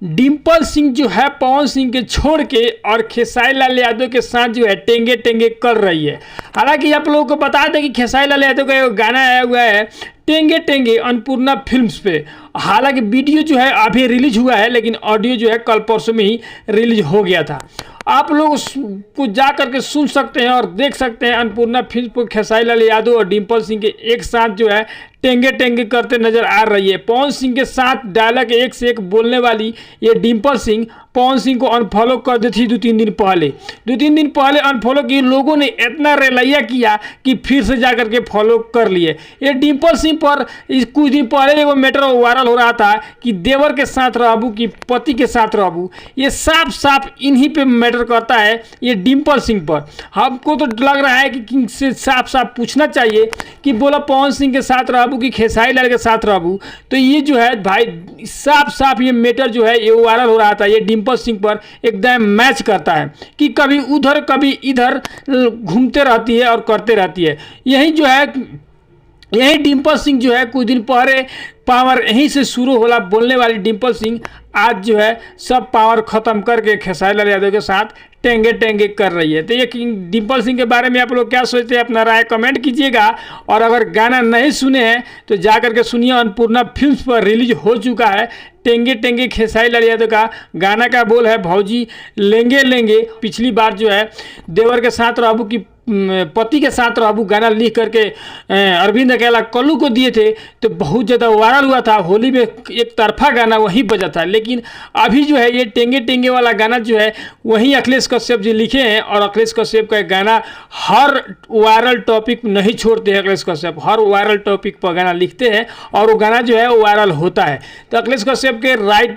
डिम्पल सिंह जो है पवन सिंह के छोड़ के और खेसारी लाल यादव के साथ जो है टेंगे टेंगे कर रही है। हालांकि आप लोगों को बता दें कि खेसारी लाल यादव का एक गाना आया हुआ है टेंगे टेंगे अन्नपूर्णा फिल्म्स पे। हालांकि वीडियो जो है अभी रिलीज हुआ है, लेकिन ऑडियो जो है कल परसों में ही रिलीज हो गया था। आप लोग उसको जा करके सुन सकते हैं और देख सकते हैं। अन्नपूर्णा फिल्म पर खेसारी लाल यादव और डिम्पल सिंह के एक साथ जो है टेंगे टेंगे करते नजर आ रही है। पवन सिंह के साथ डायलॉग एक से एक बोलने वाली ये डिम्पल सिंह पवन सिंह को अनफॉलो कर दी थी 2-3 दिन पहले। 2-3 दिन पहले अनफॉलो की लोगों ने इतना रेलैया किया कि फिर से जा करके फॉलो कर लिए। ये डिम्पल सिंह पर कुछ दिन पहले वो मैटर वायरल हो रहा था कि देवर के साथ रहबू कि पति के साथ रहबू। ये साफ साफ इन्हीं पे मैटर करता है, ये डिम्पल सिंह पर। हमको तो लग रहा है कि से साफ साफ पूछना चाहिए कि बोला पवन सिंह के साथ रहबू कि खेसारी लाल के साथ रहबू। तो ये जो है भाई साफ साफ ये मैटर जो है ये वायरल हो रहा था। ये डिम्पल सिंह पर एकदम मैच करता है कि कभी उधर कभी इधर घूमते रहती है और करते रहती है। यही डिम्पल सिंह जो है कुछ दिन पहले पावर यहीं से शुरू होला बोलने वाली डिम्पल सिंह आज जो है सब पावर खत्म करके खेसारी लाल यादव के साथ टेंगे टेंगे कर रही है। तो ये डिम्पल सिंह के बारे में आप लोग क्या सोचते हैं, अपना राय कमेंट कीजिएगा। और अगर गाना नहीं सुने हैं तो जा करके सुनिए, अन्नपूर्णा फिल्म्स पर रिलीज हो चुका है टेंगे टेंगे खेसारी लाल यादव का। गाना का बोल है भौजी लेंगे लेंगे। पिछली बार जो है देवर के साथ रहबू की पति के साथ रहबू गाना लिख करके अरविंद अकेला कल्लू को दिए थे तो बहुत ज़्यादा वायरल हुआ था। होली में एक तरफा गाना वही बजा था। लेकिन अभी जो है ये टेंगे टेंगे वाला गाना जो है वही अखिलेश कश्यप जी लिखे हैं। और अखिलेश कश्यप का गाना हर वायरल टॉपिक नहीं छोड़ते हैं। अखिलेश कश्यप हर वायरल टॉपिक पर गाना लिखते हैं और वो गाना जो है वो वायरल होता है। तो अखिलेश कश्यप के राइट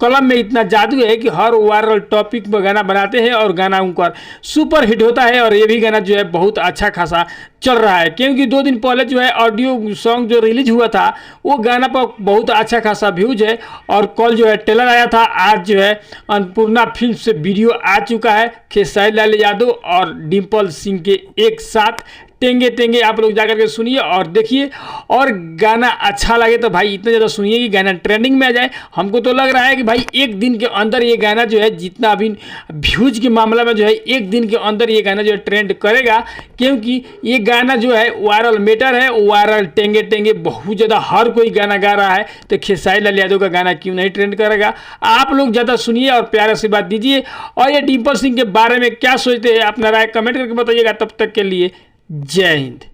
कलम में इतना जादू है कि हर वायरल टॉपिक पर गाना बनाते हैं और गाना उनका सुपर हिट होता है। और ये भी गाना जो है बहुत अच्छा खासा चल रहा है, क्योंकि 2 दिन पहले जो है ऑडियो सॉन्ग जो रिलीज हुआ था वो गाना पर बहुत अच्छा खासा व्यूज है। और कल जो है ट्रेलर आया था, आज जो है अन्नपूर्णा फिल्म से वीडियो आ चुका है खेसारी लाल यादव और डिम्पल सिंह के एक साथ टेंगे टेंगे। आप लोग जाकर के सुनिए और देखिए, और गाना अच्छा लगे तो भाई इतना ज़्यादा सुनिए कि गाना ट्रेंडिंग में आ जाए। हमको तो लग रहा है कि भाई एक दिन के अंदर ये गाना जो है जितना अभी व्यूज के मामला में जो है एक दिन के अंदर ये गाना जो है ट्रेंड करेगा, क्योंकि ये गाना जो है वायरल मैटर है। वायरल टेंगे टेंगे बहुत ज़्यादा हर कोई गाना गा रहा है, तो खेसारी लाल यादव का गाना क्यों नहीं ट्रेंड करेगा। आप लोग ज़्यादा सुनिए और प्यार से बात दीजिए। और ये डिम्पल सिंह के बारे में क्या सोचते हैं, अपना राय कमेंट करके बताइएगा। तब तक के लिए जय हिंद।